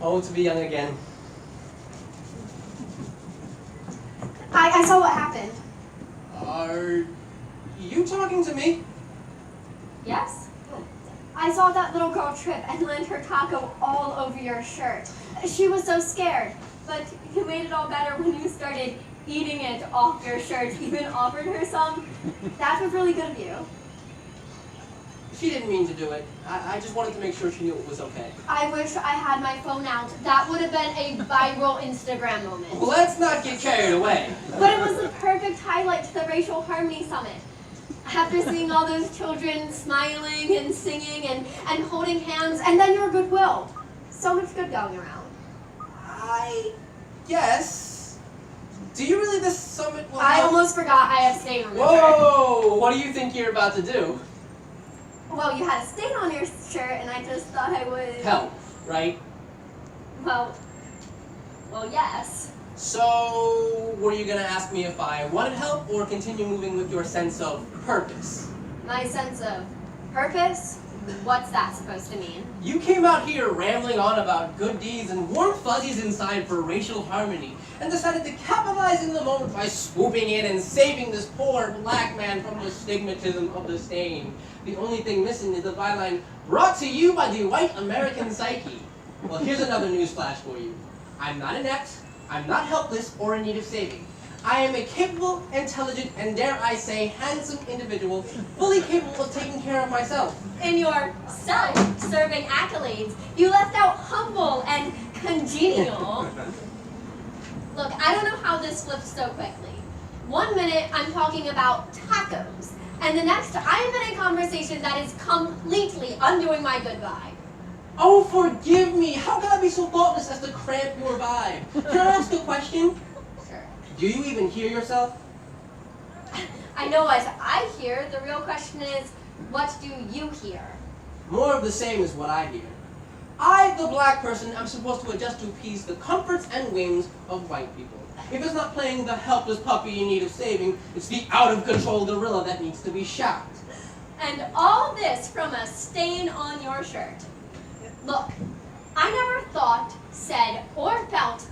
Oh, to be young again. I saw what happened. Are you talking to me? Yes? I saw that little girl trip and land her taco all over your shirt. She was so scared, but you made it all better when you started eating it off your shirt, even offered her some. That was really good of you. She didn't mean to do it. I just wanted to make sure she knew it was okay. I wish I had my phone out. That would have been a viral Instagram moment. Well, let's not get carried away. But it was the perfect highlight to the Racial Harmony Summit. After seeing all those children smiling and singing and holding hands, and then your goodwill. So much good going around. I guess. Do you really this summit will I help? almost forgot I have stain on my shirt. Whoa! What do you think you're about to do? Well, you had a stain on your shirt, and I just thought I would... Help, right? Well, yes. So, were you going to ask me if I wanted help or continue moving with your sense of purpose? My sense of purpose? What's that supposed to mean? You came out here rambling on about good deeds and warm fuzzies inside for racial harmony and decided to capitalize in the moment by swooping in and saving this poor black man from the stigmatism of the stain. The only thing missing is the byline, brought to you by the white American psyche. Well, here's another newsflash for you. I'm not inept, I'm not helpless or in need of saving. I am a capable, intelligent, and dare I say, handsome individual, fully capable of taking care of myself. In your self-serving accolades, you left out humble and congenial. Look, I don't know how this flipped so quickly. 1 minute, I'm talking about tacos, and the next, I'm in a conversation that is completely undoing my good vibe. Oh, forgive me. How can I be so thoughtless as to cramp your vibe? Can I ask a question? Sure. Do you even hear yourself? I know as I hear, the real question is, what do you hear? More of the same is what I hear. I, the black person, am supposed to adjust to appease the comforts and whims of white people. If it's not playing the helpless puppy in need of saving, it's the out-of-control gorilla that needs to be shot. And all this from a stain on your shirt. Look, I never thought, said, or felt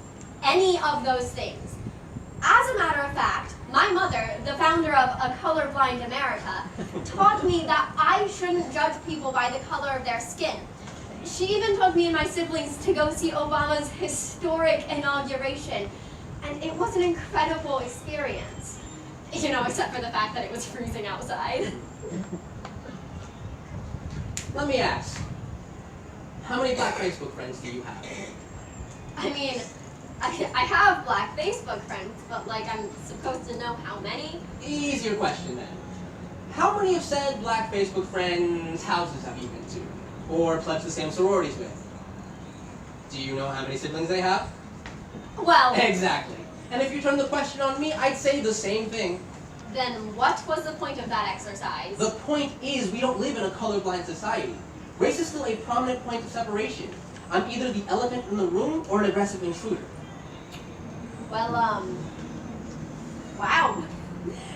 any of those things. As a matter of fact, my mother, the founder of A Colorblind America, taught me that I shouldn't judge people by the color of their skin. She even took me and my siblings to go see Obama's historic inauguration, and it was an incredible experience. You know, except for the fact that it was freezing outside. Let me ask, how many black Facebook friends do you have? I mean, I have black Facebook friends, but like I'm supposed to know how many? Easier question then. How many of said black Facebook friends' houses have you been to? Or pledged the same sororities with? Do you know how many siblings they have? Well... Exactly. And if you turn the question on me, I'd say the same thing. Then what was the point of that exercise? The point is we don't live in a colorblind society. Race is still a prominent point of separation. I'm either the elephant in the room or an aggressive intruder. Well, wow.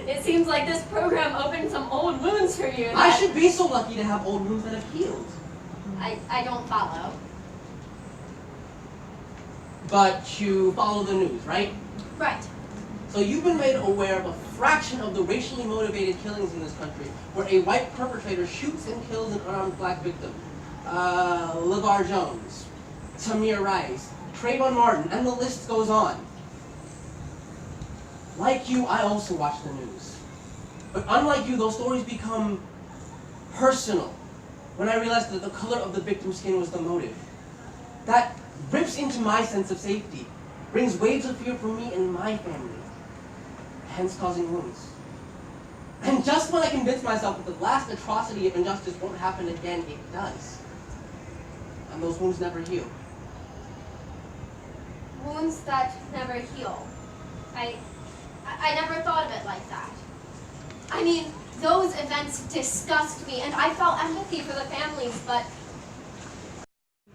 It seems like this program opened some old wounds for you. I should be so lucky to have old wounds that have healed. I don't follow. But you follow the news, right? Right. So you've been made aware of a fraction of the racially motivated killings in this country, where a white perpetrator shoots and kills an unarmed black victim. LeVar Jones, Tamir Rice, Trayvon Martin, and the list goes on. Like you, I also watch the news. But unlike you, those stories become personal when I realized that the color of the victim's skin was the motive. That rips into my sense of safety, brings waves of fear for me and my family, hence causing wounds. And just when I convince myself that the last atrocity of injustice won't happen again, it does. And those wounds never heal. Wounds that never heal. I never thought of it like that. I mean, those events disgust me, and I felt empathy for the families, but...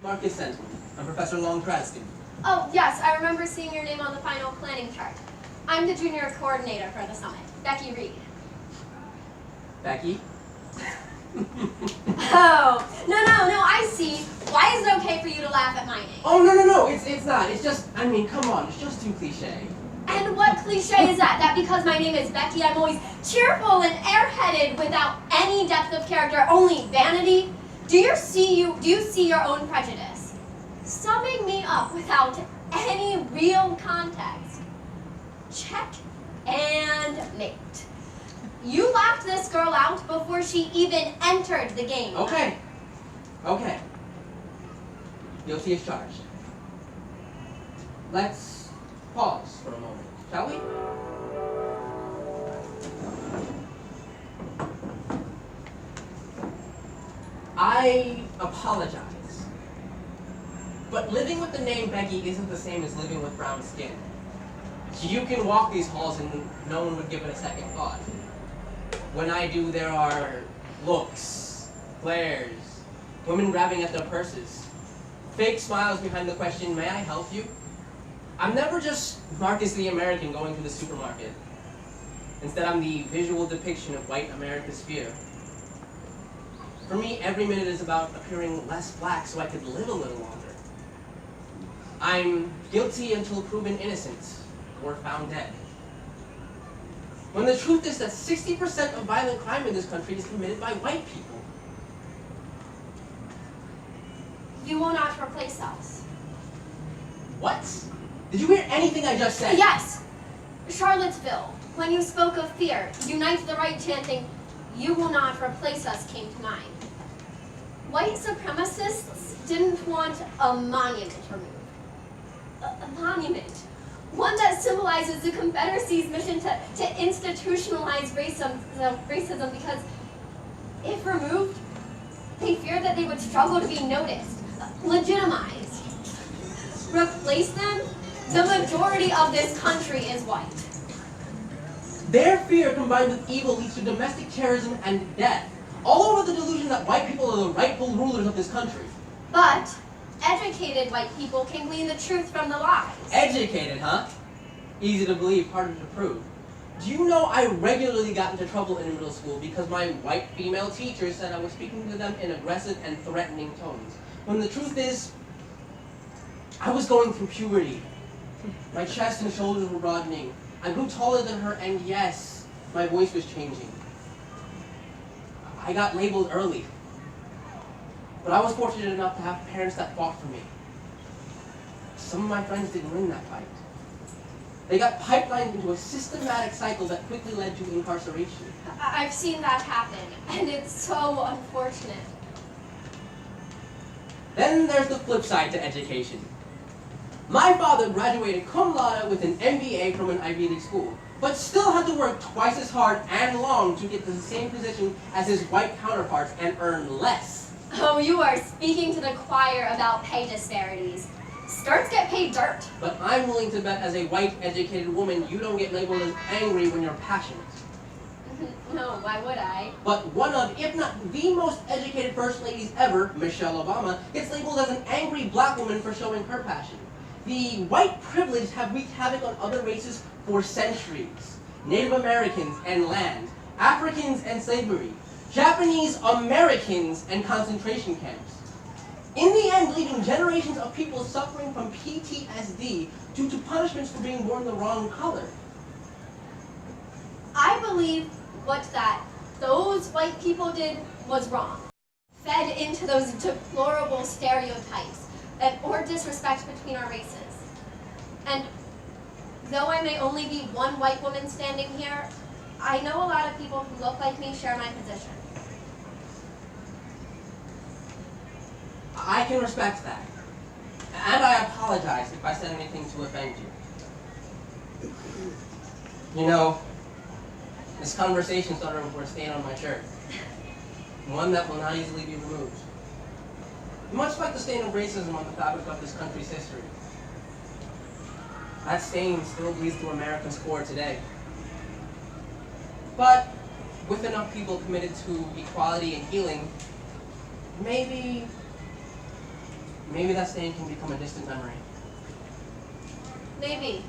Marcus sent me. I'm Professor Long grad student. Oh, yes, I remember seeing your name on the final planning chart. I'm the junior coordinator for the summit, Becky Reed. Becky? Oh, no, I see. Why Why is it okay for you to laugh at my name? Oh, no, it's not. It's just, I mean, come on, it's just too cliche. And what cliche is that? That because my name is Becky, I'm always cheerful and airheaded without any depth of character, only vanity? Do you see your own prejudice? Summing me up without any real context. Check and mate. You laughed this girl out before she even entered the game. Okay. Guilty as charged. Let's pause for a moment, shall we? I apologize. But living with the name Becky isn't the same as living with brown skin. You can walk these halls and no one would give it a second thought. When I do, there are looks, glares, women grabbing at their purses, fake smiles behind the question, "May I help you?" I'm never just Marcus the American going to the supermarket. Instead, I'm the visual depiction of white America's fear. For me, every minute is about appearing less black so I could live a little longer. I'm guilty until proven innocent or found dead. When the truth is that 60% of violent crime in this country is committed by white people. You will not replace us. What? Did you hear anything I just said? Yes! Charlottesville, when you spoke of fear, unite the right chanting, "You will not replace us," came to mind. White supremacists didn't want a monument removed. A monument. One that symbolizes the Confederacy's mission to institutionalize racism because if removed, they feared that they would struggle to be noticed, legitimized. Replace them? The majority of this country is white. Their fear combined with evil leads to domestic terrorism and death, all over the delusion that white people are the rightful rulers of this country. But educated white people can glean the truth from the lies. Educated, huh? Easy to believe, harder to prove. Do you know I regularly got into trouble in middle school because my white female teachers said I was speaking to them in aggressive and threatening tones, when the truth is, I was going through puberty. My chest and shoulders were broadening. I grew taller than her, and yes, my voice was changing. I got labeled early. But I was fortunate enough to have parents that fought for me. Some of my friends didn't win that fight. They got pipelined into a systematic cycle that quickly led to incarceration. I've seen that happen, and it's so unfortunate. Then there's the flip side to education. My father graduated cum laude with an MBA from an Ivy League school, but still had to work twice as hard and long to get to the same position as his white counterparts and earn less. Oh, you are speaking to the choir about pay disparities. Skirts get paid dirt. But I'm willing to bet as a white educated woman, you don't get labeled as angry when you're passionate. No, why would I? But one of, if not the most educated first ladies ever, Michelle Obama, gets labeled as an angry black woman for showing her passion. The white privilege have wreaked havoc on other races for centuries. Native Americans and land, Africans and slavery, Japanese Americans and concentration camps. In the end, leaving generations of people suffering from PTSD due to punishments for being born the wrong color. I believe that those white people did was wrong. Fed into those deplorable stereotypes or disrespect between our races. And though I may only be one white woman standing here, I know a lot of people who look like me share my position. I can respect that. And I apologize if I said anything to offend you. You know, this conversation started over a stain on my shirt. One that will not easily be removed. Much like the stain of racism on the fabric of this country's history. That stain still bleeds through America's core today. But with enough people committed to equality and healing, maybe that stain can become a distant memory. Maybe.